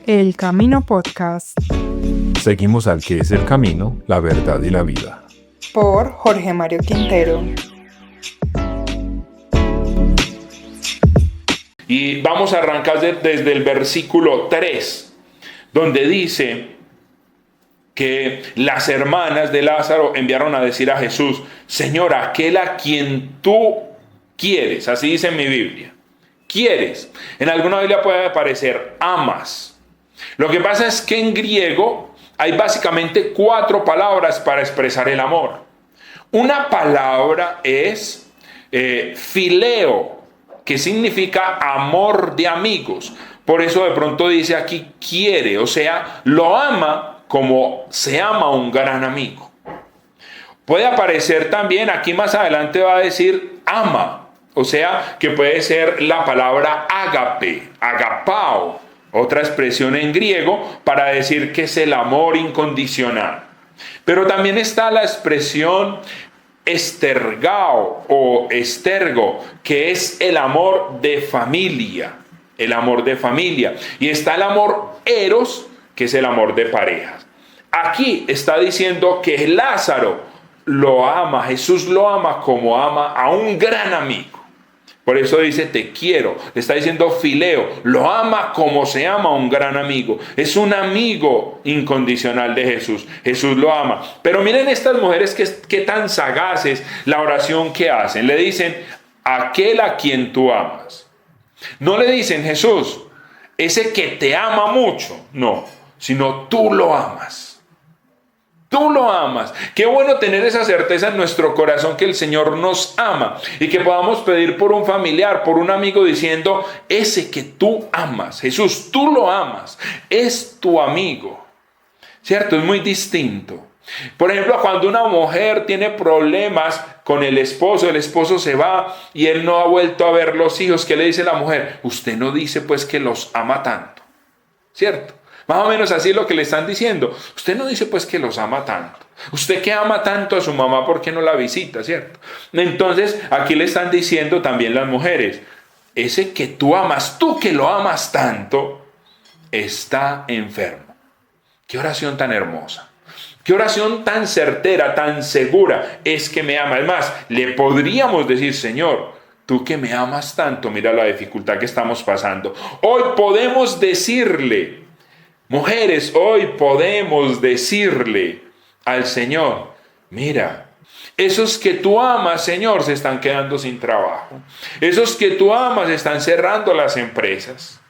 El Camino Podcast. Seguimos al que es el camino, la verdad y la vida. Por Jorge Mario Quintero. Y vamos a arrancar desde el versículo 3, donde dice que las hermanas de Lázaro enviaron a decir a Jesús: Señor, aquel a quien tú quieres, así dice en mi Biblia, quieres. En alguna Biblia puede aparecer amas. Lo que pasa es que en griego hay básicamente 4 palabras para expresar el amor. Una palabra es fileo, que significa amor de amigos. Por eso de pronto dice aquí quiere, o sea, lo ama como se ama un gran amigo. Puede aparecer también, aquí más adelante va a decir ama, o sea, que puede ser la palabra ágape, agapao, otra expresión en griego para decir que es el amor incondicional. Pero también está la expresión estergao o estergo, que es el amor de familia, el amor de familia. Y está el amor eros, que es el amor de parejas. Aquí está diciendo que Lázaro lo ama, Jesús lo ama como ama a un gran amigo. Por eso dice te quiero, le está diciendo fileo, lo ama como se ama a un gran amigo. Es un amigo incondicional de Jesús, Jesús lo ama. Pero miren estas mujeres que tan sagaces la oración que hacen. Le dicen, aquel a quien tú amas. No le dicen, Jesús, ese que te ama mucho, no, sino tú lo amas. Tú lo amas. Qué bueno tener esa certeza en nuestro corazón que el Señor nos ama y que podamos pedir por un familiar, por un amigo diciendo, ese que tú amas, Jesús, tú lo amas, es tu amigo. ¿Cierto? Es muy distinto. Por ejemplo, cuando una mujer tiene problemas con el esposo se va y él no ha vuelto a ver los hijos, ¿qué le dice la mujer? Usted no dice pues que los ama tanto. ¿Cierto? Más o menos así es lo que le están diciendo. Usted no dice pues que los ama tanto. Usted que ama tanto a su mamá, ¿por qué no la visita? ¿Cierto? Entonces aquí le están diciendo también las mujeres, ese que tú amas, tú que lo amas tanto, está enfermo. Qué oración tan hermosa. Qué oración tan certera, tan segura. Es que me ama. Es más, le podríamos decir, Señor, tú que me amas tanto, mira la dificultad que estamos pasando. Hoy podemos decirle, mujeres, hoy podemos decirle al Señor, mira, esos que tú amas, Señor, se están quedando sin trabajo. Esos que tú amas están cerrando las empresas.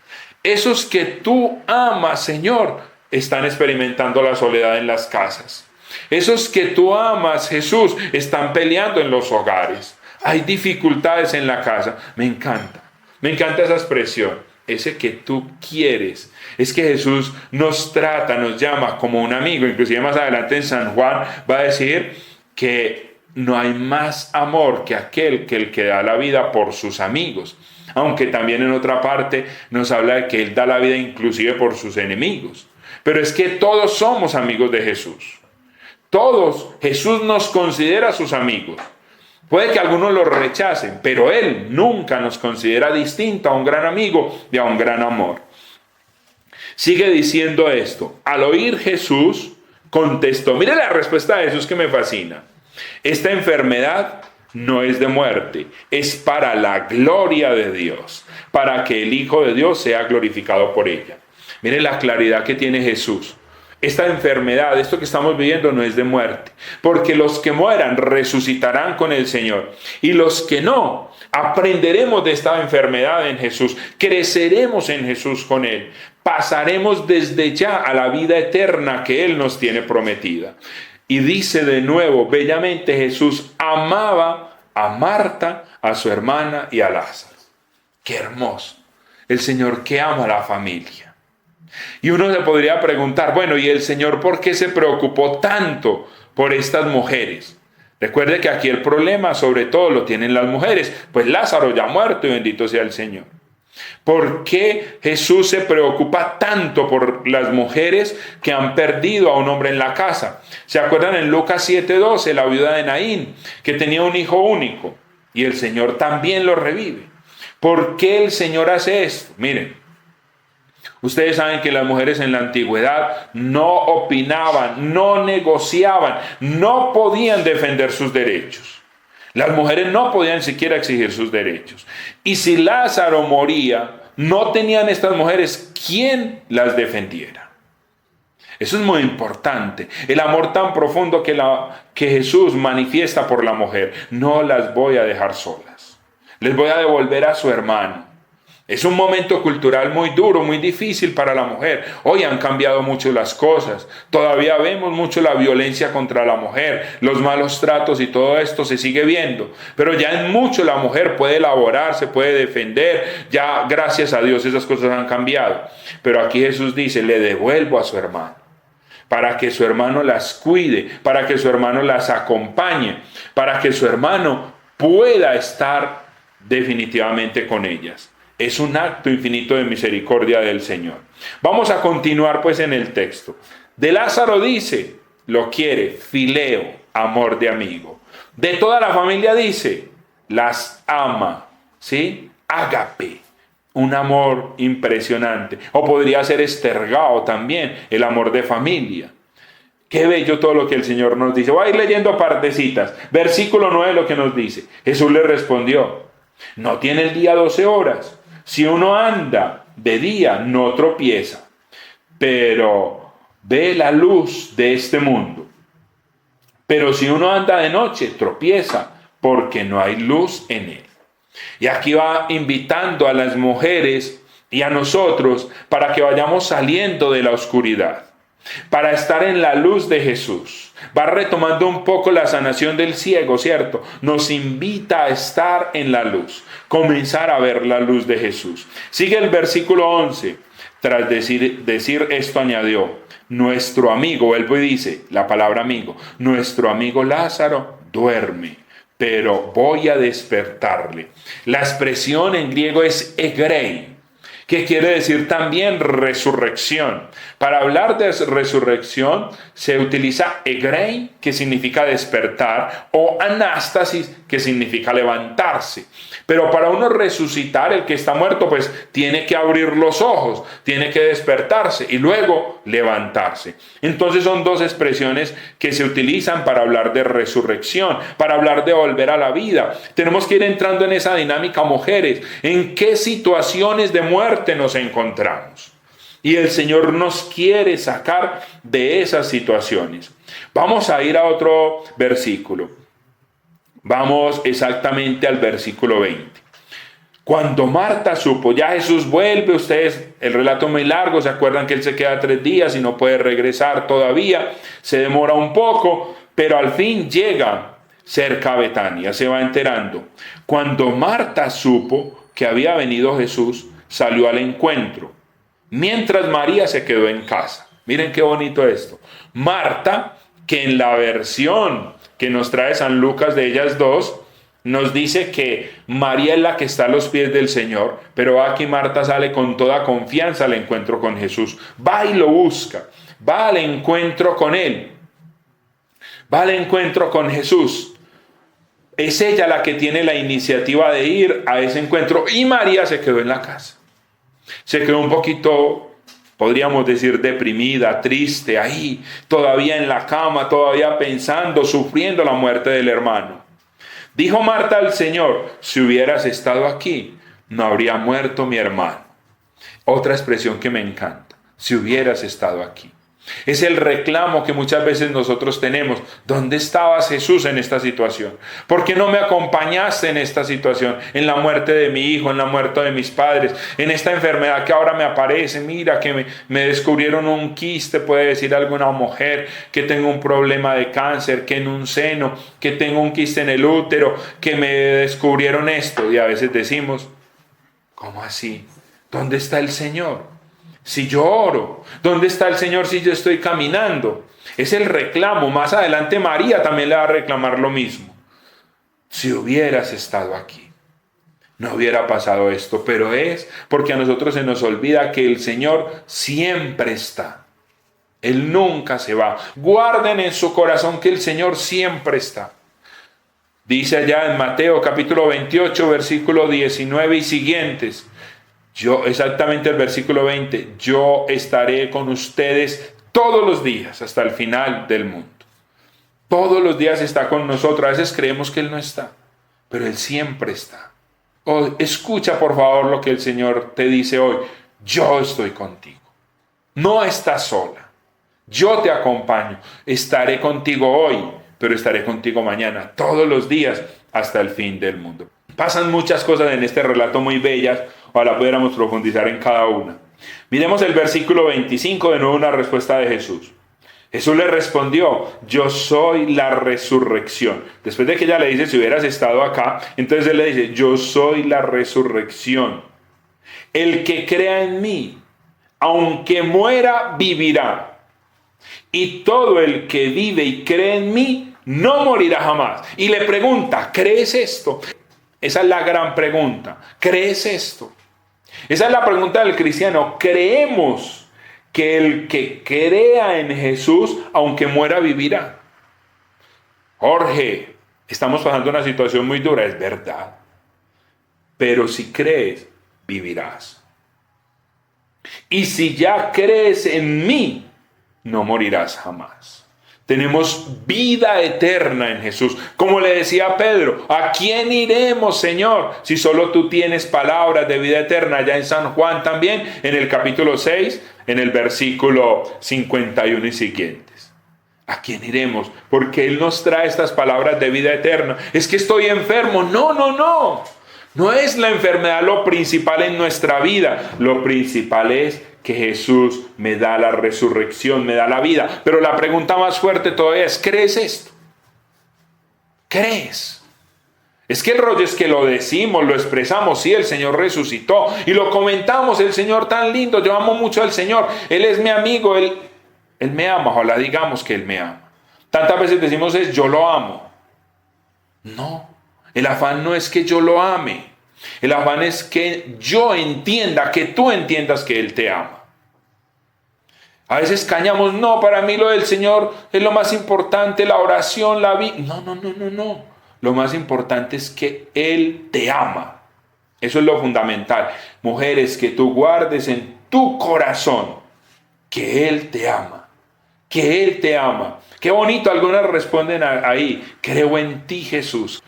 Esos que tú amas, Señor, están experimentando la soledad en las casas. Esos que tú amas, Jesús, están peleando en los hogares. Hay dificultades en la casa. Me encanta esa expresión. Ese que tú quieres. Es que Jesús nos trata, nos llama como un amigo. Inclusive más adelante en San Juan va a decir que no hay más amor que aquel que el que da la vida por sus amigos. Aunque también en otra parte nos habla de que Él da la vida inclusive por sus enemigos. Pero es que todos somos amigos de Jesús. Todos, Jesús nos considera sus amigos. Puede que algunos lo rechacen, pero Él nunca nos considera distinto a un gran amigo y a un gran amor. Sigue diciendo esto. Al oír Jesús, contestó. Mire la respuesta de Jesús que me fascina. Esta enfermedad no es de muerte, es para la gloria de Dios, para que el Hijo de Dios sea glorificado por ella. Mire la claridad que tiene Jesús. Esta enfermedad, esto que estamos viviendo no es de muerte, porque los que mueran resucitarán con el Señor, y los que no, aprenderemos de esta enfermedad en Jesús, creceremos en Jesús con Él, pasaremos desde ya a la vida eterna que Él nos tiene prometida. Y dice de nuevo, bellamente Jesús amaba a Marta, a su hermana y a Lázaro. ¡Qué hermoso! El Señor que ama a la familia. Y uno se podría preguntar, bueno, ¿y el Señor por qué se preocupó tanto por estas mujeres? Recuerde que aquí el problema sobre todo lo tienen las mujeres, pues Lázaro ya ha muerto y bendito sea el Señor. ¿Por qué Jesús se preocupa tanto por las mujeres que han perdido a un hombre en la casa? ¿Se acuerdan en Lucas 7:12, la viuda de Naín, que tenía un hijo único y el Señor también lo revive? ¿Por qué el Señor hace esto? Miren, Ustedes saben que las mujeres en la antigüedad no opinaban, no negociaban, no podían defender sus derechos. Las mujeres no podían siquiera exigir sus derechos. Y si Lázaro moría, no tenían estas mujeres quien las defendiera. Eso es muy importante. El amor tan profundo que Jesús manifiesta por la mujer. No las voy a dejar solas. Les voy a devolver a su hermano. Es un momento cultural muy duro, muy difícil para la mujer. Hoy han cambiado mucho las cosas. Todavía vemos mucho la violencia contra la mujer, los malos tratos y todo esto se sigue viendo. Pero ya en mucho la mujer puede elaborar, se puede defender. Ya, gracias a Dios, esas cosas han cambiado. Pero aquí Jesús dice, le devuelvo a su hermano, para que su hermano las cuide, para que su hermano las acompañe, para que su hermano pueda estar definitivamente con ellas. Es un acto infinito de misericordia del Señor. Vamos a continuar pues en el texto. De Lázaro dice, lo quiere, fileo, amor de amigo. De toda la familia dice, las ama, ¿sí? Ágape, un amor impresionante. O podría ser estergao también, el amor de familia. Qué bello todo lo que el Señor nos dice. Voy a ir leyendo partecitas. Versículo 9 lo que nos dice. Jesús le respondió, ¿no tiene el día 12 horas? Si uno anda de día, no tropieza, pero ve la luz de este mundo. Pero si uno anda de noche, tropieza, porque no hay luz en él. Y aquí va invitando a las mujeres y a nosotros para que vayamos saliendo de la oscuridad, para estar en la luz de Jesús. Va retomando un poco la sanación del ciego, ¿cierto? Nos invita a estar en la luz, comenzar a ver la luz de Jesús. Sigue el versículo 11. Tras decir esto añadió, nuestro amigo, vuelvo y dice la palabra amigo, nuestro amigo Lázaro duerme, pero voy a despertarle. La expresión en griego es egrei, que quiere decir también resurrección. Para hablar de resurrección se utiliza egrei, que significa despertar, o anástasis, que significa levantarse. Pero para uno resucitar, el que está muerto, pues tiene que abrir los ojos, tiene que despertarse y luego levantarse. Entonces son dos expresiones que se utilizan para hablar de resurrección, para hablar de volver a la vida. Tenemos que ir entrando en esa dinámica, mujeres, en qué situaciones de muerte nos encontramos. Y el Señor nos quiere sacar de esas situaciones. Vamos a ir a otro versículo. Vamos exactamente al versículo 20. Cuando Marta supo, ya Jesús vuelve, ustedes, el relato es muy largo, se acuerdan que Él se queda 3 días y no puede regresar todavía, se demora un poco, pero al fin llega cerca a Betania, se va enterando. Cuando Marta supo que había venido Jesús, salió al encuentro, mientras María se quedó en casa. Miren qué bonito esto. Marta, que en la versión que nos trae San Lucas de ellas dos, nos dice que María es la que está a los pies del Señor, pero aquí Marta sale con toda confianza al encuentro con Jesús. Va y lo busca, va al encuentro con Él, va al encuentro con Jesús. Es ella la que tiene la iniciativa de ir a ese encuentro y María se quedó en la casa. Se quedó un poquito, podríamos decir, deprimida, triste, ahí, todavía en la cama, todavía pensando, sufriendo la muerte del hermano. Dijo Marta al Señor, si hubieras estado aquí, no habría muerto mi hermano. Otra expresión que me encanta, si hubieras estado aquí. Es el reclamo que muchas veces nosotros tenemos. ¿Dónde estabas, Jesús, en esta situación? ¿Por qué no me acompañaste en esta situación? En la muerte de mi hijo, en la muerte de mis padres, en esta enfermedad que ahora me aparece. Mira que me descubrieron un quiste, puede decir alguna mujer, que tengo un problema de cáncer, que en un seno, que tengo un quiste en el útero, que me descubrieron esto. Y a veces decimos, ¿cómo así? ¿Dónde está el Señor? Si yo oro, ¿dónde está el Señor si yo estoy caminando? Es el reclamo. Más adelante María también le va a reclamar lo mismo. Si hubieras estado aquí, no hubiera pasado esto. Pero es porque a nosotros se nos olvida que el Señor siempre está. Él nunca se va. Guarden en su corazón que el Señor siempre está. Dice allá en Mateo capítulo 28, versículo 19 y siguientes. Exactamente el versículo 20, yo estaré con ustedes todos los días hasta el final del mundo. Todos los días está con nosotros. A veces creemos que Él no está, pero Él siempre está. Escucha por favor lo que el Señor te dice hoy. Yo estoy contigo. No estás sola. Yo te acompaño. Estaré contigo hoy, pero estaré contigo mañana, todos los días hasta el fin del mundo. Pasan muchas cosas en este relato muy bellas. Ojalá pudiéramos profundizar en cada una. Miremos el versículo 25, de nuevo una respuesta de Jesús. Jesús le respondió, yo soy la resurrección. Después de que ella le dice, si hubieras estado acá, entonces Él le dice, yo soy la resurrección. El que crea en mí, aunque muera, vivirá. Y todo el que vive y cree en mí, no morirá jamás. Y le pregunta, ¿crees esto? Esa es la gran pregunta. ¿Crees esto? Esa es la pregunta del cristiano. ¿Creemos que el que crea en Jesús, aunque muera, vivirá? Jorge, estamos pasando una situación muy dura, es verdad. Pero si crees, vivirás. Y si ya crees en mí, no morirás jamás. Tenemos vida eterna en Jesús. Como le decía Pedro, ¿a quién iremos, Señor? Si solo tú tienes palabras de vida eterna. Ya en San Juan también, en el capítulo 6, en el versículo 51 y siguientes. ¿A quién iremos? Porque Él nos trae estas palabras de vida eterna. Es que estoy enfermo. No. No es la enfermedad lo principal en nuestra vida. Lo principal es que Jesús me da la resurrección, me da la vida. Pero la pregunta más fuerte todavía es, ¿crees esto? ¿Crees? Es que el rollo es que lo decimos, lo expresamos, sí, el Señor resucitó. Y lo comentamos, el Señor tan lindo, yo amo mucho al Señor. Él es mi amigo, Él me ama, ojalá digamos que Él me ama. Tantas veces decimos yo lo amo. No, el afán no es que yo lo ame. El afán es que yo entienda, que tú entiendas que Él te ama. A veces cañamos, no, para mí lo del Señor es lo más importante, la oración, la vida. No. Lo más importante es que Él te ama. Eso es lo fundamental. Mujeres, que tú guardes en tu corazón que Él te ama. Que Él te ama. Qué bonito, algunas responden ahí, creo en ti, Jesús.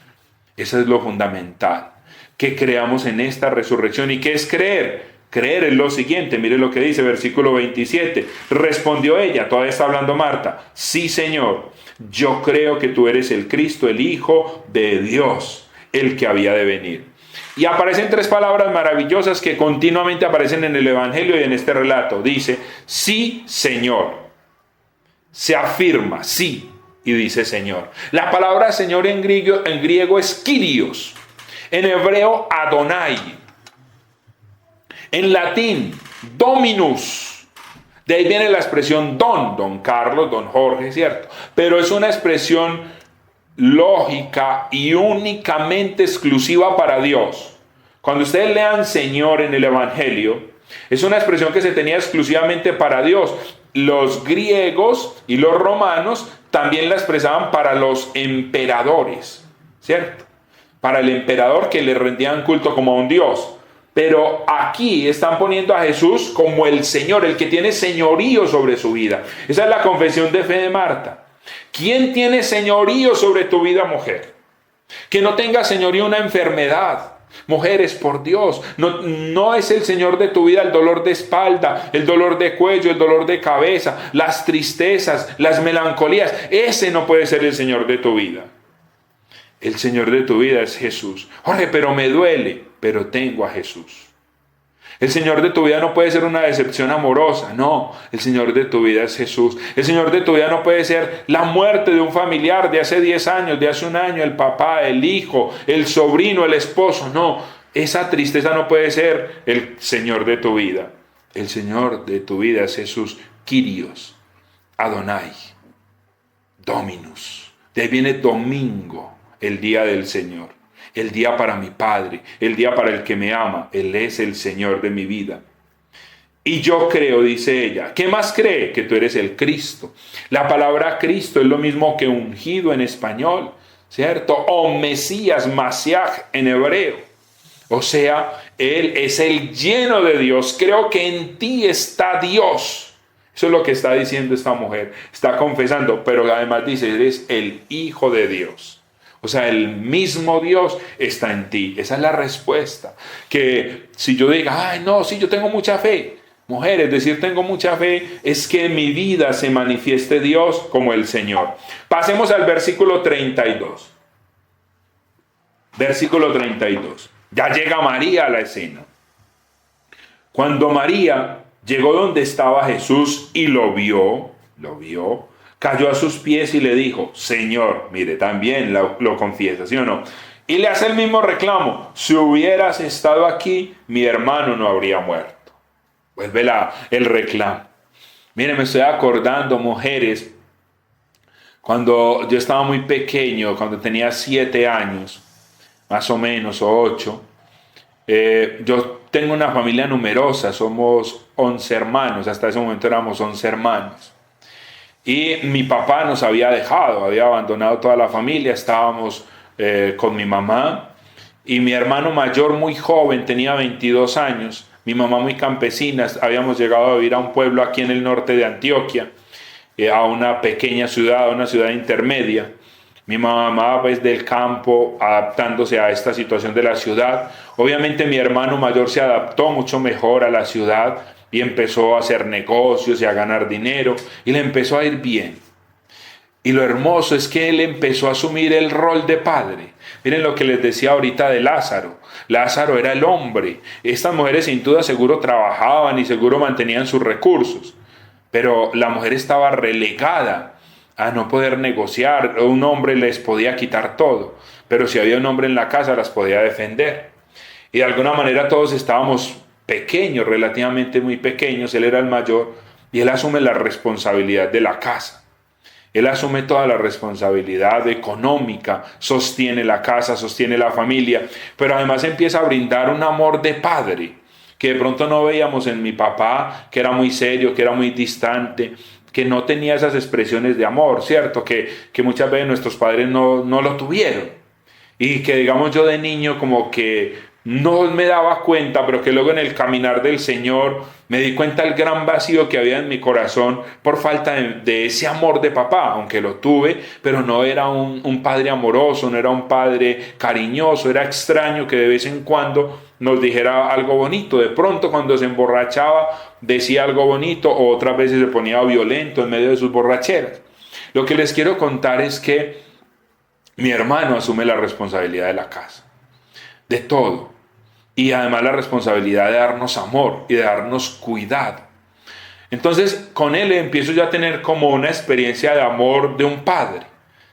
Eso es lo fundamental. Que creamos en esta resurrección. ¿Y qué es creer? Creer es lo siguiente, mire lo que dice, versículo 27. Respondió ella, todavía está hablando Marta, sí, Señor, yo creo que tú eres el Cristo, el Hijo de Dios, el que había de venir. Y aparecen tres palabras maravillosas que continuamente aparecen en el Evangelio y en este relato. Dice, sí, Señor. Se afirma, sí, y dice Señor. La palabra Señor en griego es Kyrios, en hebreo Adonai. En latín, Dominus. De ahí viene la expresión don Carlos, don Jorge, ¿cierto? Pero es una expresión lógica y únicamente exclusiva para Dios. Cuando ustedes lean Señor en el Evangelio, es una expresión que se tenía exclusivamente para Dios. Los griegos y los romanos también la expresaban para los emperadores, ¿cierto? Para el emperador, que le rendían culto como a un dios. Pero aquí están poniendo a Jesús como el Señor, el que tiene señorío sobre su vida. Esa es la confesión de fe de Marta. ¿Quién tiene señorío sobre tu vida, mujer? Que no tenga señorío una enfermedad. Mujeres, por Dios, no es el Señor de tu vida el dolor de espalda, el dolor de cuello, el dolor de cabeza, las tristezas, las melancolías. Ese no puede ser el Señor de tu vida. El Señor de tu vida es Jesús. Jorge, pero me duele, pero tengo a Jesús. El Señor de tu vida no puede ser una decepción amorosa, no. El Señor de tu vida es Jesús. El Señor de tu vida no puede ser la muerte de un familiar de hace 10 años, de hace un año, el papá, el hijo, el sobrino, el esposo. No, esa tristeza no puede ser el Señor de tu vida. El Señor de tu vida es Jesús, Kyrios, Adonai, Dominus. De ahí viene domingo, el día del Señor. El día para mi Padre, el día para el que me ama. Él es el Señor de mi vida. Y yo creo, dice ella. ¿Qué más cree? Que tú eres el Cristo. La palabra Cristo es lo mismo que ungido en español, ¿cierto? O Mesías, Masiaj en hebreo. O sea, él es el lleno de Dios. Creo que en ti está Dios. Eso es lo que está diciendo esta mujer. Está confesando, pero además dice, eres el Hijo de Dios. O sea, el mismo Dios está en ti. Esa es la respuesta. Que si yo diga, ay, no, sí, yo tengo mucha fe. Mujer, es decir, tengo mucha fe, es que en mi vida se manifieste Dios como el Señor. Pasemos al versículo 32. Versículo 32. Ya llega María a la escena. Cuando María llegó donde estaba Jesús y lo vio, cayó a sus pies y le dijo, Señor, mire, también lo confiesa, ¿sí o no? Y le hace el mismo reclamo, si hubieras estado aquí, mi hermano no habría muerto. Vuelve el reclamo. Miren, me estoy acordando, mujeres, cuando yo estaba muy pequeño, cuando tenía 7 años, más o menos, o 8, yo tengo una familia numerosa, somos 11 hermanos, hasta ese momento éramos 11 hermanos. Y mi papá nos había dejado, había abandonado toda la familia, estábamos con mi mamá. Y mi hermano mayor, muy joven, tenía 22 años, mi mamá muy campesina, habíamos llegado a vivir a un pueblo aquí en el norte de Antioquia, a una pequeña ciudad, una ciudad intermedia. Mi mamá pues del campo adaptándose a esta situación de la ciudad. Obviamente mi hermano mayor se adaptó mucho mejor a la ciudad y empezó a hacer negocios y a ganar dinero y le empezó a ir bien. Y lo hermoso es que él empezó a asumir el rol de padre. Miren lo que les decía ahorita de Lázaro. Lázaro era el hombre. Estas mujeres sin duda seguro trabajaban y seguro mantenían sus recursos. Pero la mujer estaba relegada a no poder negociar. Un hombre les podía quitar todo. Pero si había un hombre en la casa las podía defender. Y de alguna manera todos estábamos pequeños, relativamente muy pequeños. Él era el mayor y él asume la responsabilidad de la casa. Él asume toda la responsabilidad económica, sostiene la casa, sostiene la familia, pero además empieza a brindar un amor de padre, que de pronto no veíamos en mi papá, que era muy serio, que era muy distante, que no tenía esas expresiones de amor, ¿cierto? Que muchas veces nuestros padres no lo tuvieron. Y que digamos yo de niño como que no me daba cuenta, pero que luego en el caminar del Señor me di cuenta del gran vacío que había en mi corazón por falta de ese amor de papá, aunque lo tuve, pero no era un padre amoroso, no era un padre cariñoso, era extraño que de vez en cuando nos dijera algo bonito. De pronto cuando se emborrachaba decía algo bonito o otras veces se ponía violento en medio de sus borracheras. Lo que les quiero contar es que mi hermano asume la responsabilidad de la casa, de todo, y además la responsabilidad de darnos amor y de darnos cuidado. Entonces con él empiezo ya a tener como una experiencia de amor de un padre.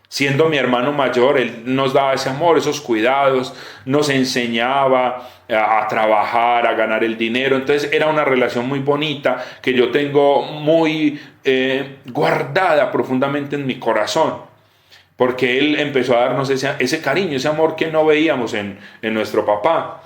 Siendo mi hermano mayor, él nos daba ese amor, esos cuidados, nos enseñaba a trabajar, a ganar el dinero. Entonces era una relación muy bonita que yo tengo muy guardada profundamente en mi corazón. Porque él empezó a darnos ese cariño, ese amor que no veíamos en nuestro papá.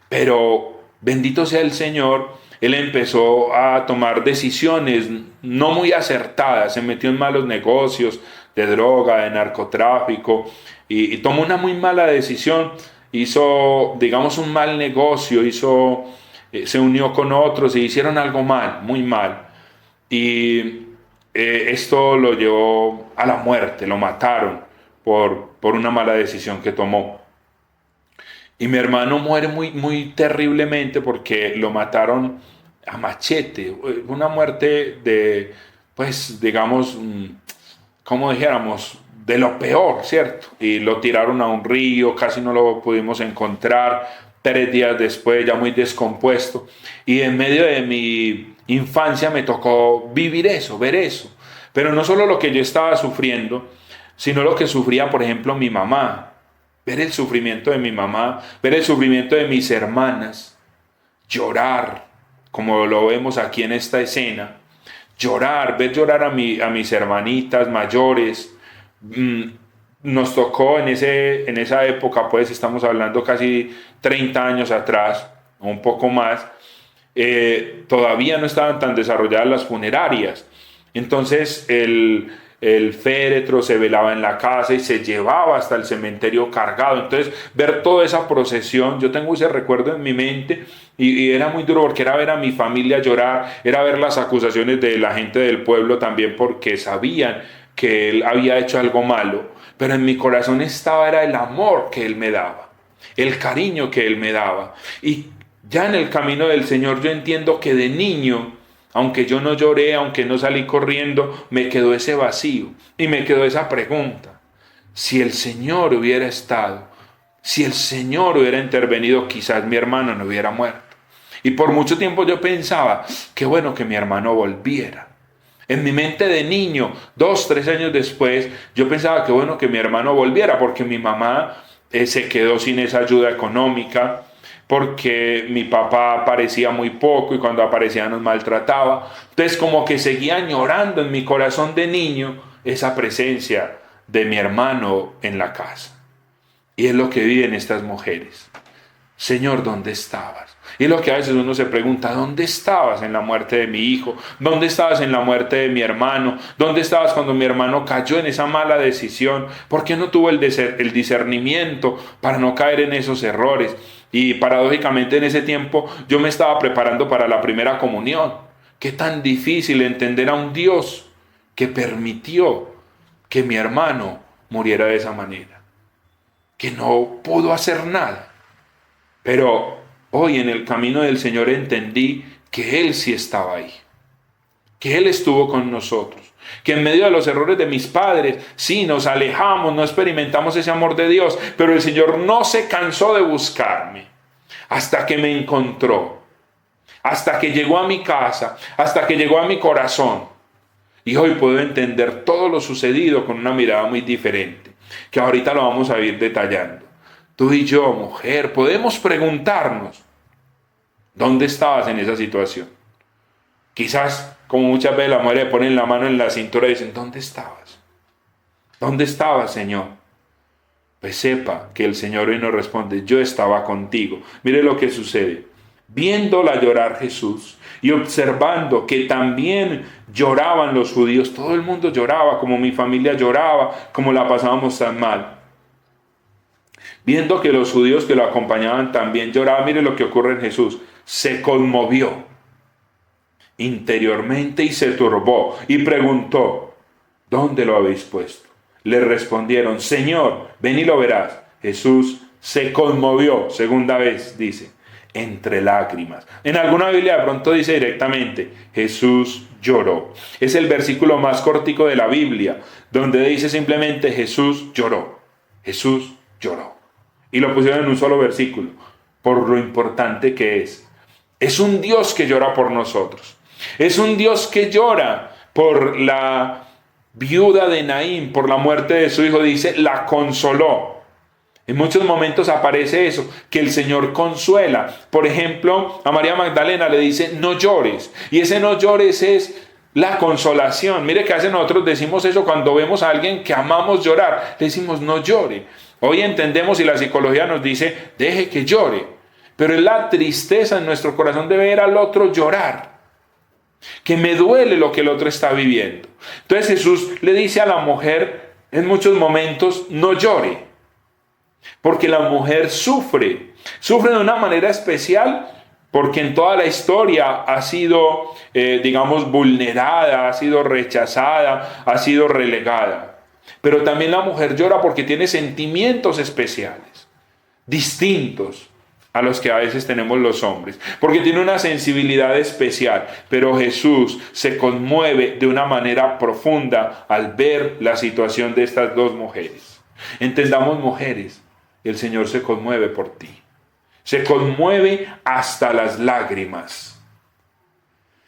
Pero bendito sea el Señor, él empezó a tomar decisiones no muy acertadas, se metió en malos negocios de droga, de narcotráfico, y tomó una muy mala decisión, hizo, digamos, un mal negocio, se unió con otros y hicieron algo mal, muy mal. Y esto lo llevó a la muerte, lo mataron por una mala decisión que tomó. Y mi hermano muere muy, muy terriblemente porque lo mataron a machete. Una muerte de, pues, digamos, como dijéramos, de lo peor, ¿cierto? Y lo tiraron a un río, casi no lo pudimos encontrar. 3 días después, ya muy descompuesto. Y en medio de mi infancia me tocó vivir eso, ver eso. Pero no solo lo que yo estaba sufriendo, sino lo que sufría, por ejemplo, mi mamá. Ver el sufrimiento de mi mamá, ver el sufrimiento de mis hermanas, llorar, como lo vemos aquí en esta escena, ver llorar a mis hermanitas mayores. Nos tocó en esa época, pues estamos hablando casi 30 años atrás, o un poco más, todavía no estaban tan desarrolladas las funerarias. Entonces el féretro, se velaba en la casa y se llevaba hasta el cementerio cargado. Entonces, ver toda esa procesión, yo tengo ese recuerdo en mi mente y era muy duro porque era ver a mi familia llorar, era ver las acusaciones de la gente del pueblo también porque sabían que él había hecho algo malo, pero en mi corazón era el amor que él me daba, el cariño que él me daba. Y ya en el camino del Señor yo entiendo que de niño, aunque yo no lloré, aunque no salí corriendo, me quedó ese vacío y me quedó esa pregunta. Si el Señor hubiera estado, si el Señor hubiera intervenido, quizás mi hermano no hubiera muerto. Y por mucho tiempo yo pensaba, qué bueno que mi hermano volviera. En mi mente de niño, 2, 3 años después, yo pensaba que bueno que mi hermano volviera, porque mi mamá se quedó sin esa ayuda económica, porque mi papá aparecía muy poco y cuando aparecía nos maltrataba. Entonces como que seguía añorando en mi corazón de niño esa presencia de mi hermano en la casa. Y es lo que viven estas mujeres. Señor, ¿dónde estabas? Y es lo que a veces uno se pregunta, ¿dónde estabas en la muerte de mi hijo? ¿Dónde estabas en la muerte de mi hermano? ¿Dónde estabas cuando mi hermano cayó en esa mala decisión? ¿Por qué no tuvo el discernimiento para no caer en esos errores? Y paradójicamente en ese tiempo yo me estaba preparando para la primera comunión. Qué tan difícil entender a un Dios que permitió que mi hermano muriera de esa manera, que no pudo hacer nada. Pero hoy en el camino del Señor entendí que Él sí estaba ahí, que Él estuvo con nosotros, que en medio de los errores de mis padres, sí, nos alejamos, no experimentamos ese amor de Dios, pero el Señor no se cansó de buscarme hasta que me encontró, hasta que llegó a mi casa, hasta que llegó a mi corazón. Y hoy puedo entender todo lo sucedido con una mirada muy diferente, que ahorita lo vamos a ir detallando. Tú y yo, mujer, podemos preguntarnos, ¿dónde estabas en esa situación? Quizás, como muchas veces las mujeres ponen la mano en la cintura y dicen, ¿dónde estabas? ¿Dónde estabas, Señor? Pues sepa que el Señor hoy nos responde, yo estaba contigo. Mire lo que sucede. Viéndola llorar Jesús y observando que también lloraban los judíos, todo el mundo lloraba, como mi familia lloraba, como la pasábamos tan mal. Viendo que los judíos que lo acompañaban también lloraban, mire lo que ocurre en Jesús. Se conmovió interiormente y se turbó y preguntó, ¿dónde lo habéis puesto? Le respondieron, Señor, ven y lo verás. Jesús se conmovió, segunda vez dice, entre lágrimas. En alguna Biblia de pronto dice directamente, Jesús lloró. Es el versículo más cortico de la Biblia, donde dice simplemente Jesús lloró. Jesús lloró. Y lo pusieron en un solo versículo, por lo importante que es. Es un Dios que llora por nosotros. Es un Dios que llora por la viuda de Naín, por la muerte de su hijo. Dice, la consoló. En muchos momentos aparece eso, que el Señor consuela. Por ejemplo, a María Magdalena le dice, no llores. Y ese no llores es la consolación. Mire que a veces nosotros decimos eso cuando vemos a alguien que amamos llorar. Le decimos, no llore. Hoy entendemos y la psicología nos dice, deje que llore. Pero es la tristeza en nuestro corazón de ver al otro llorar. Que me duele lo que el otro está viviendo. Entonces Jesús le dice a la mujer en muchos momentos, no llore. Porque la mujer sufre de una manera especial porque en toda la historia ha sido, vulnerada, ha sido rechazada, ha sido relegada. Pero también la mujer llora porque tiene sentimientos especiales, distintos a los que a veces tenemos los hombres, porque tiene una sensibilidad especial. Pero Jesús se conmueve de una manera profunda al ver la situación de estas dos mujeres. Entendamos, mujeres, el Señor se conmueve por ti. Se conmueve hasta las lágrimas.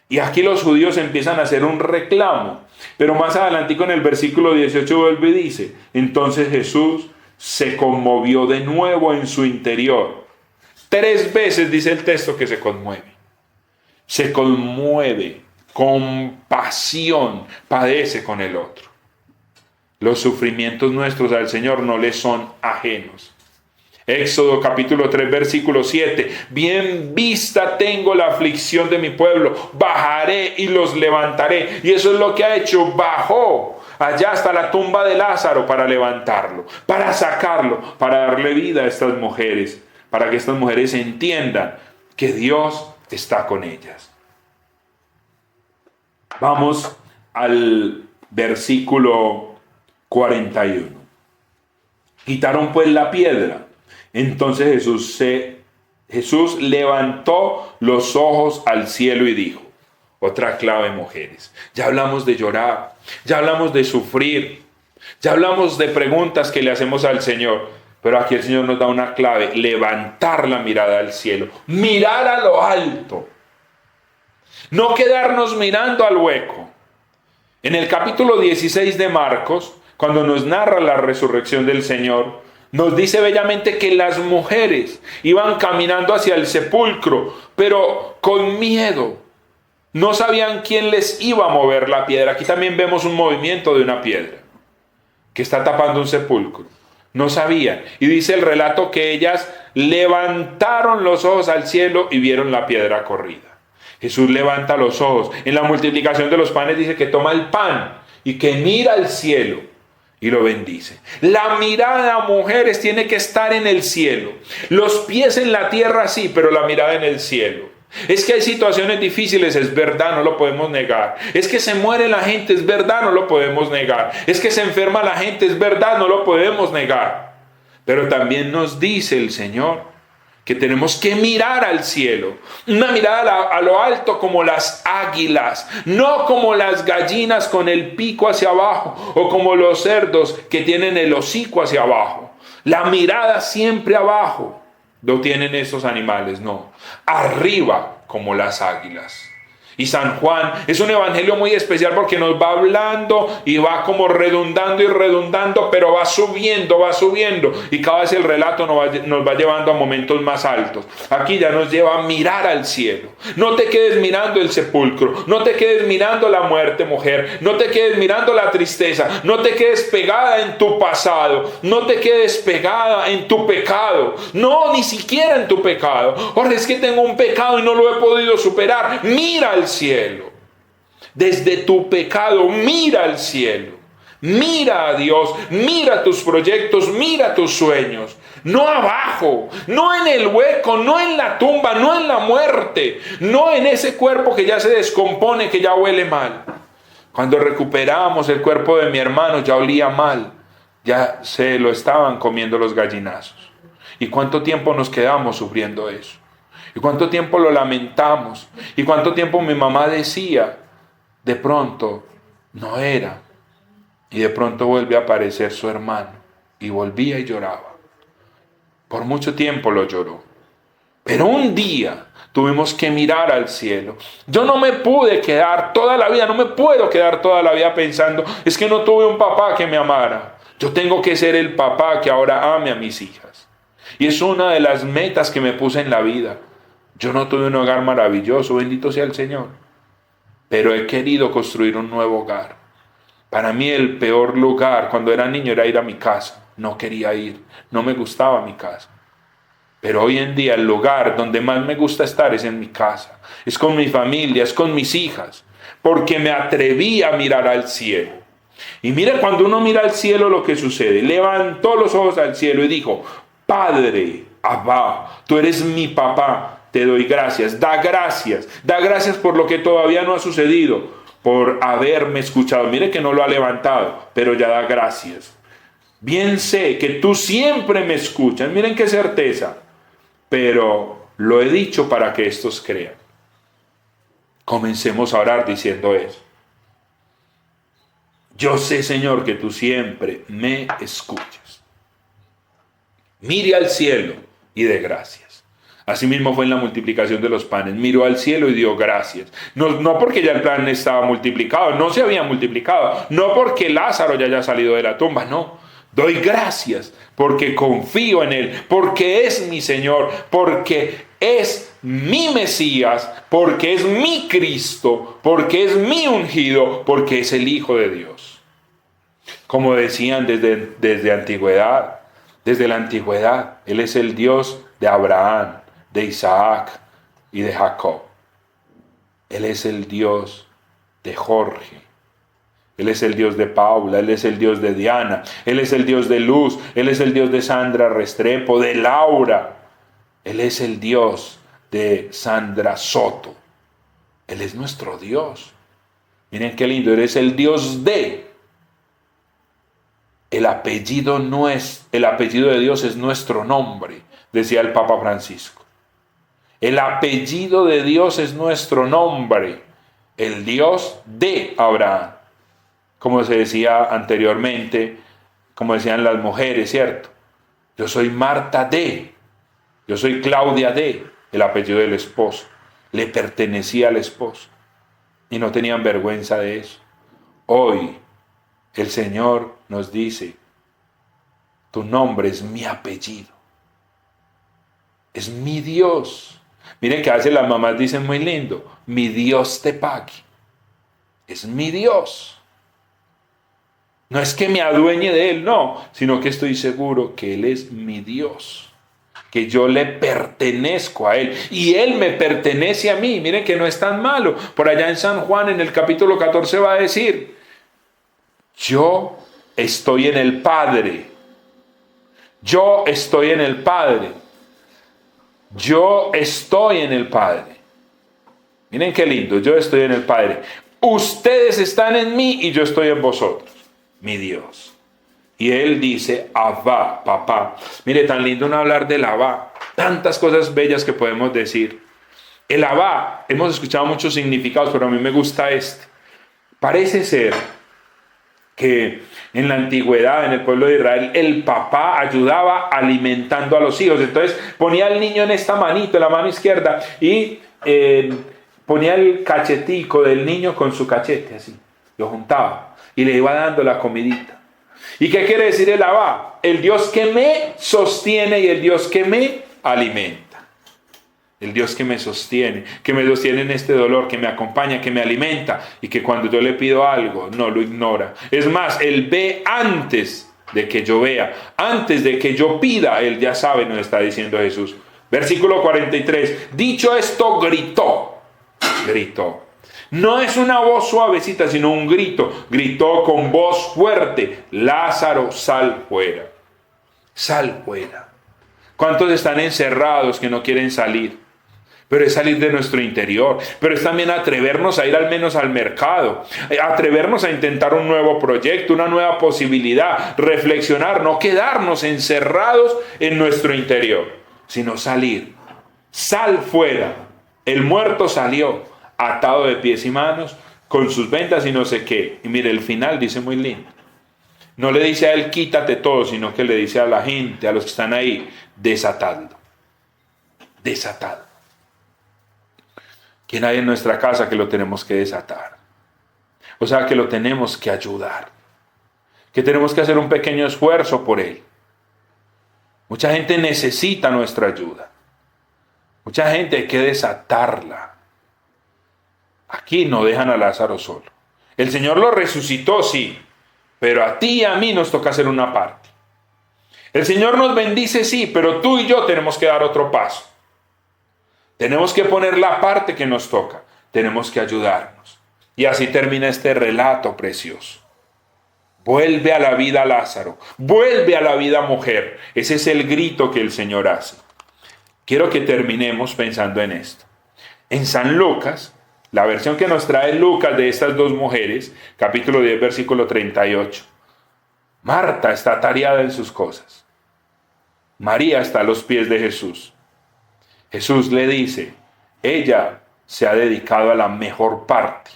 Y aquí los judíos empiezan a hacer un reclamo. Pero más adelante en el versículo 18 vuelve y dice, entonces Jesús se conmovió de nuevo en su interior. 3 veces dice el texto que se conmueve. Se conmueve, compasión, padece con el otro. Los sufrimientos nuestros al Señor no le son ajenos. Éxodo capítulo 3 versículo 7, bien vista tengo la aflicción de mi pueblo, bajaré y los levantaré. Y eso es lo que ha hecho, bajó allá hasta la tumba de Lázaro para levantarlo, para sacarlo, para darle vida a estas mujeres, para que estas mujeres entiendan que Dios está con ellas. Vamos al versículo 41. Quitaron pues la piedra. Entonces Jesús levantó los ojos al cielo y dijo, otra clave, mujeres. Ya hablamos de llorar, ya hablamos de sufrir, ya hablamos de preguntas que le hacemos al Señor, pero aquí el Señor nos da una clave: levantar la mirada al cielo, mirar a lo alto, no quedarnos mirando al hueco. En el capítulo 16 de Marcos, cuando nos narra la resurrección del Señor, nos dice bellamente que las mujeres iban caminando hacia el sepulcro, pero con miedo. No sabían quién les iba a mover la piedra. Aquí también vemos un movimiento de una piedra que está tapando un sepulcro. No sabían. Y dice el relato que ellas levantaron los ojos al cielo y vieron la piedra corrida. Jesús levanta los ojos. En la multiplicación de los panes dice que toma el pan y que mira al cielo y lo bendice. La mirada, mujeres, tiene que estar en el cielo. Los pies en la tierra sí, pero la mirada en el cielo. Es que hay situaciones difíciles, es verdad, no lo podemos negar. Es que se muere la gente, es verdad, no lo podemos negar. Es que se enferma la gente, es verdad, no lo podemos negar. Pero también nos dice el Señor que tenemos que mirar al cielo, una mirada a lo alto como las águilas, no como las gallinas con el pico hacia abajo o como los cerdos que tienen el hocico hacia abajo. La mirada siempre abajo lo tienen esos animales, no, arriba como las águilas. Y San Juan es un evangelio muy especial porque nos va hablando y va como redundando y redundando, pero va subiendo y cada vez el relato nos va llevando a momentos más altos. Aquí ya nos lleva a mirar al cielo. No te quedes mirando el sepulcro, no te quedes mirando la muerte, mujer, no te quedes mirando la tristeza, no te quedes pegada en tu pasado, no te quedes pegada en tu pecado, no, ni siquiera en tu pecado. Ahora es que tengo un pecado y no lo he podido superar. Mira al cielo. Desde tu pecado, mira al cielo. Mira a Dios, mira tus proyectos, mira tus sueños. No abajo, no en el hueco, no en la tumba, no en la muerte, no en ese cuerpo que ya se descompone, que ya huele mal. Cuando recuperamos el cuerpo de mi hermano, ya olía mal, ya se lo estaban comiendo los gallinazos. ¿Y cuánto tiempo nos quedamos sufriendo eso? ¿Y cuánto tiempo lo lamentamos? ¿Y cuánto tiempo mi mamá decía, de pronto no era? Y de pronto vuelve a aparecer su hermano. Y volvía y lloraba. Por mucho tiempo lo lloró. Pero un día tuvimos que mirar al cielo. Yo no me pude quedar toda la vida, no me puedo quedar toda la vida pensando, es que no tuve un papá que me amara. Yo tengo que ser el papá que ahora ame a mis hijas. Y es una de las metas que me puse en la vida. Yo no tuve un hogar maravilloso, bendito sea el Señor, pero he querido construir un nuevo hogar. Para mí el peor lugar cuando era niño era ir a mi casa. No quería ir, no me gustaba mi casa. Pero hoy en día el lugar donde más me gusta estar es en mi casa. Es con mi familia, es con mis hijas, porque me atreví a mirar al cielo. Y mira, cuando uno mira al cielo lo que sucede. Levantó los ojos al cielo y dijo, Padre, Abba, tú eres mi papá. Te doy gracias, da gracias por lo que todavía no ha sucedido, por haberme escuchado. Mire que no lo ha levantado, pero ya da gracias. Bien sé que tú siempre me escuchas, miren qué certeza, pero lo he dicho para que estos crean. Comencemos a orar diciendo eso. Yo sé, Señor, que tú siempre me escuchas. Mire al cielo y dé gracias. Asimismo fue en la multiplicación de los panes. Miró al cielo y dio gracias. No porque ya el plan estaba multiplicado, no se había multiplicado. No porque Lázaro ya haya salido de la tumba, no. Doy gracias porque confío en Él, porque es mi Señor, porque es mi Mesías, porque es mi Cristo, porque es mi ungido, porque es el Hijo de Dios. Como decían desde antigüedad, desde la antigüedad, Él es el Dios de Abraham, de Isaac y de Jacob. Él es el Dios de Jorge, Él es el Dios de Paula, Él es el Dios de Diana, Él es el Dios de Luz, Él es el Dios de Sandra Restrepo, de Laura. Él es el Dios de Sandra Soto. Él es nuestro Dios. Miren qué lindo, Él es el Dios de. El apellido de Dios es nuestro nombre, decía el Papa Francisco. El apellido de Dios es nuestro nombre, el Dios de Abraham. Como se decía anteriormente, como decían las mujeres, ¿cierto? Yo soy Marta de, yo soy Claudia de, el apellido del esposo. Le pertenecía al esposo y no tenían vergüenza de eso. Hoy el Señor nos dice, tu nombre es mi apellido, es mi Dios. Miren que a veces las mamás dicen muy lindo, mi Dios te pague, es mi Dios. No es que me adueñe de Él, no, sino que estoy seguro que Él es mi Dios, que yo le pertenezco a Él y Él me pertenece a mí. Miren que no es tan malo. Por allá en San Juan, en el capítulo 14 va a decir, yo estoy en el Padre, yo estoy en el Padre, yo estoy en el Padre. Miren qué lindo, yo estoy en el Padre. Ustedes están en mí y yo estoy en vosotros. Mi Dios. Y Él dice, Abba, papá. Mire, tan lindo no hablar del Abba. Tantas cosas bellas que podemos decir. El Abba, hemos escuchado muchos significados, pero a mí me gusta este. Parece ser que en la antigüedad, en el pueblo de Israel, el papá ayudaba alimentando a los hijos. Entonces ponía al niño en esta manito, en la mano izquierda, y ponía el cachetico del niño con su cachete, así. Lo juntaba y le iba dando la comidita. ¿Y qué quiere decir el Abba? El Dios que me sostiene y el Dios que me alimenta. El Dios que me sostiene en este dolor, que me acompaña, que me alimenta y que cuando yo le pido algo no lo ignora. Es más, Él ve antes de que yo vea, antes de que yo pida, Él ya sabe, nos está diciendo Jesús. Versículo 43, dicho esto, gritó. No es una voz suavecita, sino un grito. Gritó con voz fuerte, Lázaro, sal fuera. Sal fuera. ¿Cuántos están encerrados que no quieren salir? Pero es salir de nuestro interior, pero es también atrevernos a ir al menos al mercado, atrevernos a intentar un nuevo proyecto, una nueva posibilidad, reflexionar, no quedarnos encerrados en nuestro interior, sino salir. Sal fuera. El muerto salió, atado de pies y manos, con sus vendas y no sé qué. Y mire, el final dice muy lindo. No le dice a él, quítate todo, sino que le dice a la gente, a los que están ahí, desatadlo. Desatado. ¿Quién hay en nuestra casa que lo tenemos que desatar? O sea, que lo tenemos que ayudar. Que tenemos que hacer un pequeño esfuerzo por él. Mucha gente necesita nuestra ayuda. Mucha gente hay que desatarla. Aquí no dejan a Lázaro solo. El Señor lo resucitó, sí, pero a ti y a mí nos toca hacer una parte. El Señor nos bendice, sí, pero tú y yo tenemos que dar otro paso. Tenemos que poner la parte que nos toca. Tenemos que ayudarnos. Y así termina este relato precioso. Vuelve a la vida Lázaro. Vuelve a la vida mujer. Ese es el grito que el Señor hace. Quiero que terminemos pensando en esto. En San Lucas, la versión que nos trae Lucas de estas dos mujeres, capítulo 10, versículo 38. Marta está atareada en sus cosas. María está a los pies de Jesús. Jesús le dice, ella se ha dedicado a la mejor parte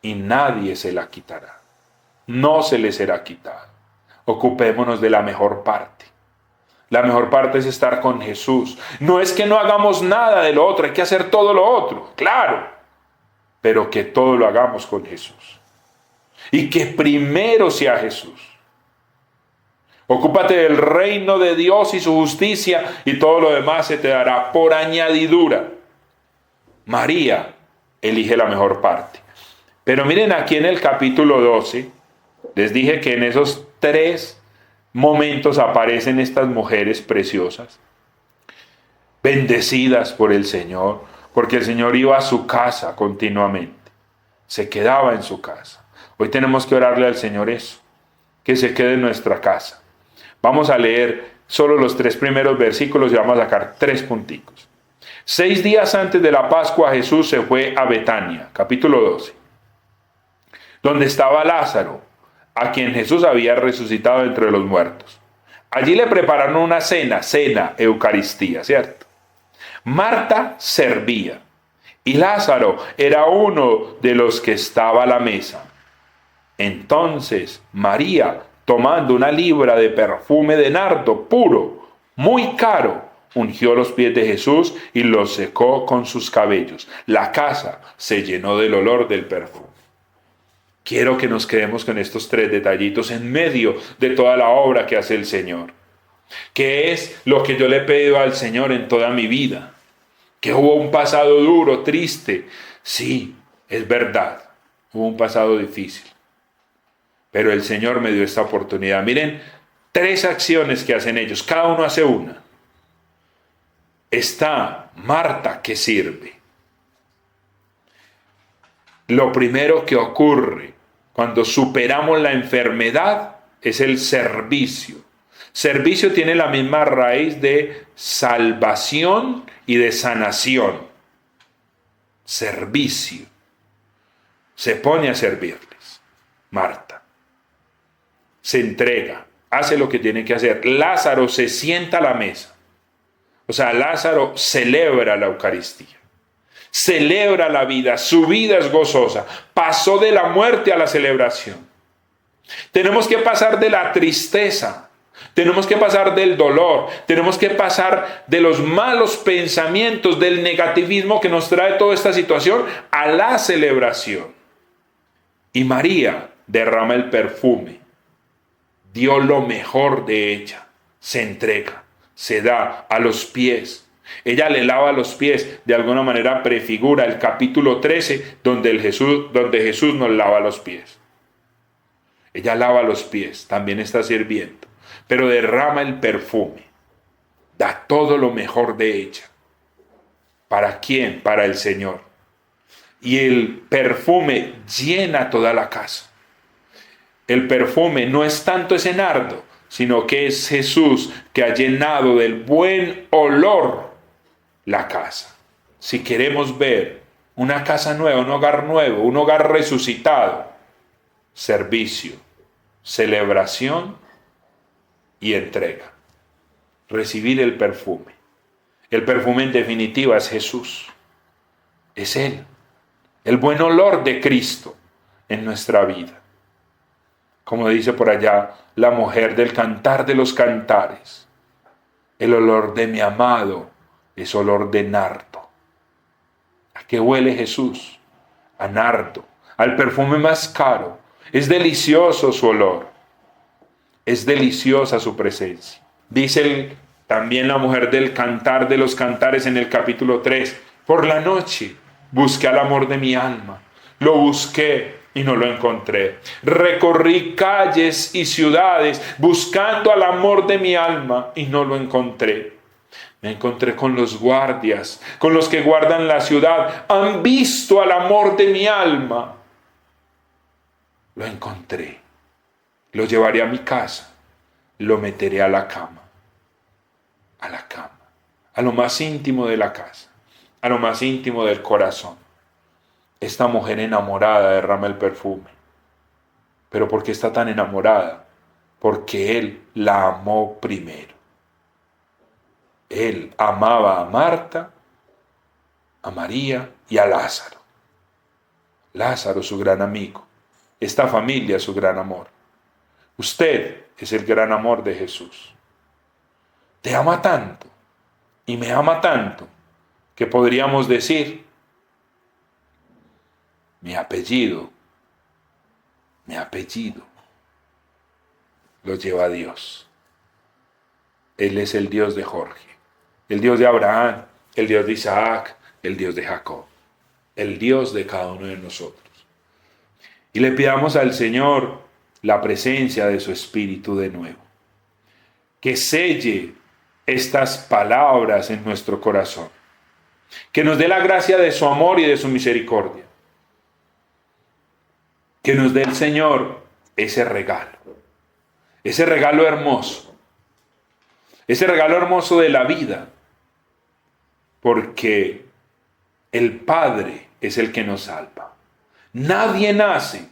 y nadie se la quitará. No se le será quitada. Ocupémonos de la mejor parte. La mejor parte es estar con Jesús. No es que no hagamos nada de lo otro, hay que hacer todo lo otro, claro, pero que todo lo hagamos con Jesús. Y que primero sea Jesús. Ocúpate del reino de Dios y su justicia y todo lo demás se te dará por añadidura. María elige la mejor parte. Pero miren aquí en el capítulo 12, les dije que en esos 3 momentos aparecen estas mujeres preciosas, bendecidas por el Señor, porque el Señor iba a su casa continuamente. se quedaba en su casa. Hoy tenemos que orarle al Señor eso, que se quede en nuestra casa. Vamos a leer solo los 3 primeros versículos y vamos a sacar 3 punticos. 6 días antes de la Pascua, Jesús se fue a Betania, capítulo 12, donde estaba Lázaro, a quien Jesús había resucitado entre los muertos. Allí le prepararon una cena, Eucaristía, ¿cierto? Marta servía y Lázaro era uno de los que estaba a la mesa. Entonces María, tomando una libra de perfume de nardo puro, muy caro, ungió los pies de Jesús y los secó con sus cabellos. La casa se llenó del olor del perfume. Quiero que nos quedemos con estos 3 detallitos en medio de toda la obra que hace el Señor. ¿Qué es lo que yo le he pedido al Señor en toda mi vida? Que hubo un pasado duro, triste. Sí, es verdad, hubo un pasado difícil. Pero el Señor me dio esta oportunidad. Miren, 3 acciones que hacen ellos, cada uno hace una. Está Marta, que sirve. Lo primero que ocurre cuando superamos la enfermedad es el servicio. Servicio tiene la misma raíz de salvación y de sanación. Servicio. Se pone a servirles. Marta. Se entrega. Hace lo que tiene que hacer. Lázaro se sienta a la mesa. O sea, Lázaro celebra la Eucaristía. Celebra la vida. Su vida es gozosa. Pasó de la muerte a la celebración. Tenemos que pasar de la tristeza. Tenemos que pasar del dolor. Tenemos que pasar de los malos pensamientos, del negativismo que nos trae toda esta situación, a la celebración. Y María derrama el perfume. Dio lo mejor de ella. Se entrega. Se da a los pies. Ella le lava los pies, de alguna manera prefigura el capítulo 13 donde Jesús nos lava los pies. Ella lava los pies, también está sirviendo, pero derrama el perfume, da todo lo mejor de ella. ¿Para quién? Para el Señor. Y el perfume llena toda la casa. El perfume no es tanto ese nardo, sino que es Jesús que ha llenado del buen olor la casa. Si queremos ver una casa nueva, un hogar nuevo, un hogar resucitado, servicio, celebración y entrega. Recibir el perfume. El perfume en definitiva es Jesús. Es Él. El buen olor de Cristo en nuestra vida. Como dice por allá la mujer del Cantar de los Cantares. El olor de mi amado es olor de nardo. ¿A qué huele Jesús? A nardo, al perfume más caro. Es delicioso su olor. Es deliciosa su presencia. Dice también la mujer del Cantar de los Cantares en el capítulo 3. Por la noche busqué al amor de mi alma. Lo busqué y no lo encontré. Recorrí calles y ciudades buscando al amor de mi alma y no lo encontré. Me encontré con los guardias, con los que guardan la ciudad. Han visto al amor de mi alma. Lo encontré. Lo llevaré a mi casa. Lo meteré a la cama. A la cama. A lo más íntimo de la casa. A lo más íntimo del corazón. Esta mujer enamorada derrama el perfume. ¿Pero por qué está tan enamorada? Porque Él la amó primero. Él amaba a Marta, a María y a Lázaro. Lázaro, su gran amigo. Esta familia, su gran amor. Usted es el gran amor de Jesús. Te ama tanto y me ama tanto que podríamos decir, mi apellido lo lleva Dios. Él es el Dios de Jorge, el Dios de Abraham, el Dios de Isaac, el Dios de Jacob, el Dios de cada uno de nosotros. Y le pidamos al Señor la presencia de su Espíritu de nuevo, que selle estas palabras en nuestro corazón, que nos dé la gracia de su amor y de su misericordia, que nos dé el Señor ese regalo hermoso, ese regalo hermoso de la vida, porque el Padre es el que nos salva. Nadie nace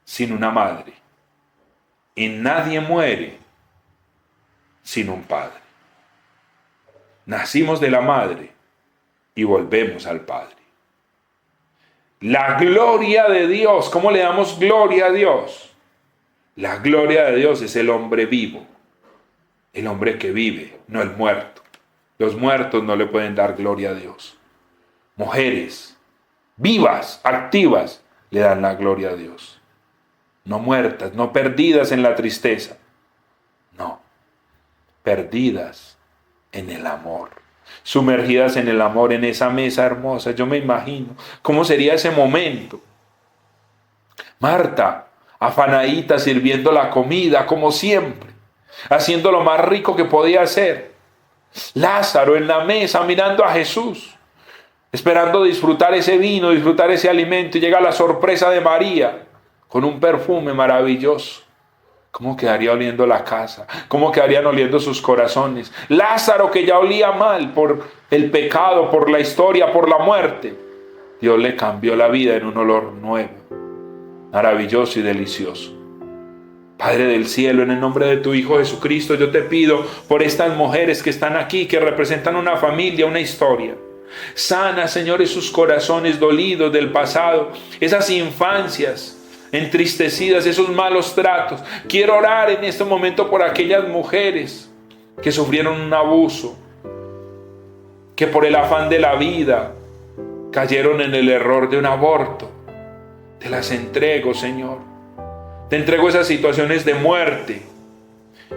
sin una madre y nadie muere sin un padre. Nacimos de la madre y volvemos al Padre. La gloria de Dios, ¿cómo le damos gloria a Dios? La gloria de Dios es el hombre vivo, el hombre que vive, no el muerto. Los muertos no le pueden dar gloria a Dios. Mujeres vivas, activas, le dan la gloria a Dios. No muertas, no perdidas en la tristeza. No, perdidas en el amor. Sumergidas en el amor, en esa mesa hermosa. Yo me imagino cómo sería ese momento. Marta, afanadita, sirviendo la comida, como siempre, haciendo lo más rico que podía hacer. Lázaro en la mesa, mirando a Jesús, esperando disfrutar ese vino, disfrutar ese alimento, y llega la sorpresa de María, con un perfume maravilloso. ¿Cómo quedaría oliendo la casa? ¿Cómo quedarían oliendo sus corazones? Lázaro, que ya olía mal por el pecado, por la historia, por la muerte. Dios le cambió la vida en un olor nuevo, maravilloso y delicioso. Padre del cielo, en el nombre de tu Hijo Jesucristo, yo te pido por estas mujeres que están aquí, que representan una familia, una historia. Sana, Señor, esos corazones dolidos del pasado, esas infancias entristecidas, esos malos tratos. Quiero orar en este momento por aquellas mujeres que sufrieron un abuso, que por el afán de la vida cayeron en el error de un aborto. Te las entrego, Señor. Te entrego esas situaciones de muerte,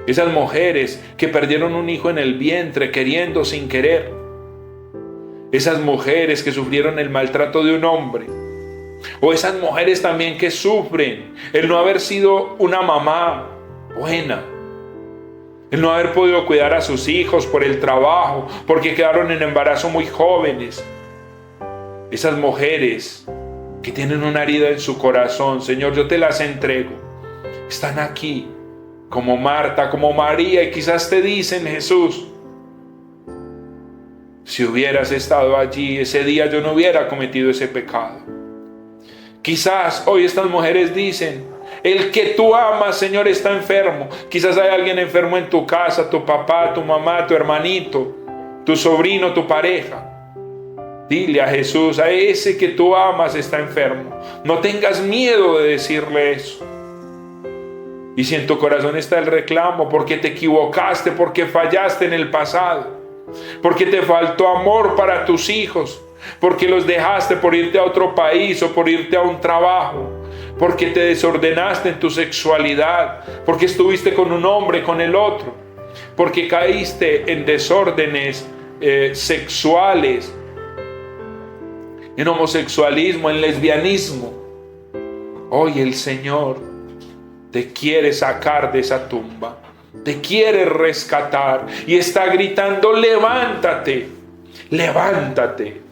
esas mujeres que perdieron un hijo en el vientre queriendo sin querer, esas mujeres que sufrieron el maltrato de un hombre, o esas mujeres también que sufren el no haber sido una mamá buena, el no haber podido cuidar a sus hijos por el trabajo, porque quedaron en embarazo muy jóvenes. Esas mujeres que tienen una herida en su corazón, Señor, yo te las entrego. Están aquí como Marta, como María, y quizás te dicen: Jesús, si hubieras estado allí ese día, yo no hubiera cometido ese pecado. Quizás hoy estas mujeres dicen: el que tú amas, Señor, está enfermo. Quizás hay alguien enfermo en tu casa, tu papá, tu mamá, tu hermanito, tu sobrino, tu pareja. Dile a Jesús: a ese que tú amas está enfermo. No tengas miedo de decirle eso. Y si en tu corazón está el reclamo, porque te equivocaste, porque fallaste en el pasado, porque te faltó amor para tus hijos, porque los dejaste por irte a otro país o por irte a un trabajo, porque te desordenaste en tu sexualidad, porque estuviste con un hombre, con el otro, porque caíste en desórdenes sexuales, en homosexualismo, en lesbianismo. Hoy el Señor te quiere sacar de esa tumba, te quiere rescatar y está gritando: levántate, levántate.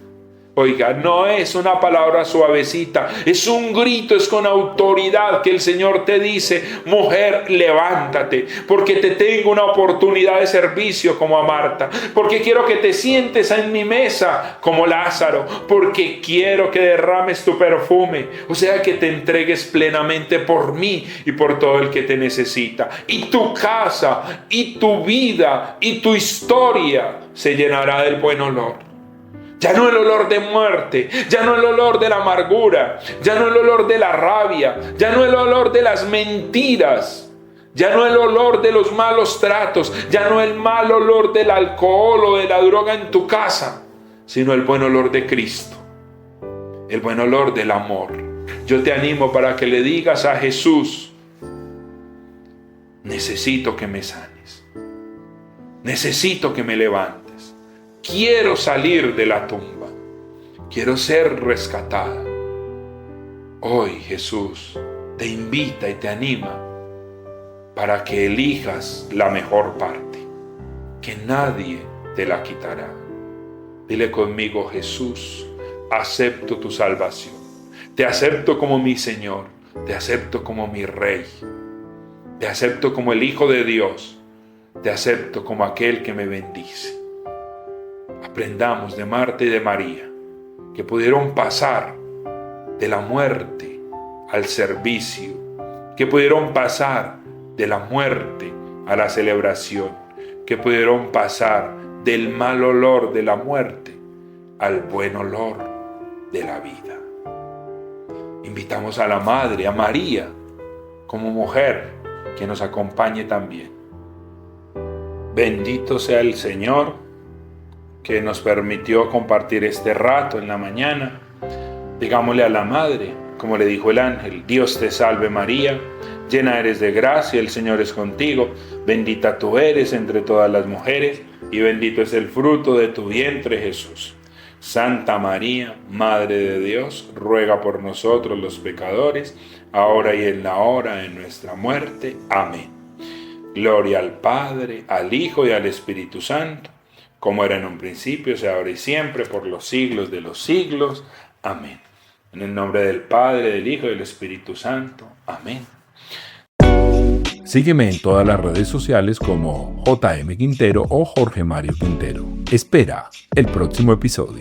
Oiga, no es una palabra suavecita, es un grito, es con autoridad que el Señor te dice: mujer, levántate, porque te tengo una oportunidad de servicio como a Marta, porque quiero que te sientes en mi mesa como Lázaro, porque quiero que derrames tu perfume, o sea, que te entregues plenamente por mí y por todo el que te necesita. Y tu casa, y tu vida, y tu historia se llenará del buen olor. Ya no el olor de muerte, ya no el olor de la amargura, ya no el olor de la rabia, ya no el olor de las mentiras, ya no el olor de los malos tratos, ya no el mal olor del alcohol o de la droga en tu casa, sino el buen olor de Cristo, el buen olor del amor. Yo te animo para que le digas a Jesús: necesito que me sanes, necesito que me levantes. Quiero salir de la tumba. Quiero ser rescatada. Hoy Jesús te invita y te anima para que elijas la mejor parte, que nadie te la quitará. Dile conmigo: Jesús, acepto tu salvación. Te acepto como mi Señor. te acepto como mi Rey, te acepto como el Hijo de Dios, te acepto como aquel que me bendice. Aprendamos de Marta y de María, que pudieron pasar de la muerte al servicio, que pudieron pasar de la muerte a la celebración, que pudieron pasar del mal olor de la muerte al buen olor de la vida. Invitamos a la Madre, a María, como mujer, que nos acompañe también. Bendito sea el Señor, que nos permitió compartir este rato en la mañana. Digámosle a la Madre, como le dijo el ángel: Dios te salve María, llena eres de gracia, el Señor es contigo, bendita tú eres entre todas las mujeres, y bendito es el fruto de tu vientre Jesús. Santa María, Madre de Dios, ruega por nosotros los pecadores, ahora y en la hora de nuestra muerte. Amén. Gloria al Padre, al Hijo y al Espíritu Santo, como era en un principio, sea ahora y siempre, por los siglos de los siglos. Amén. En el nombre del Padre, del Hijo y del Espíritu Santo. Amén. Sígueme en todas las redes sociales como JM Quintero o Jorge Mario Quintero. Espera el próximo episodio.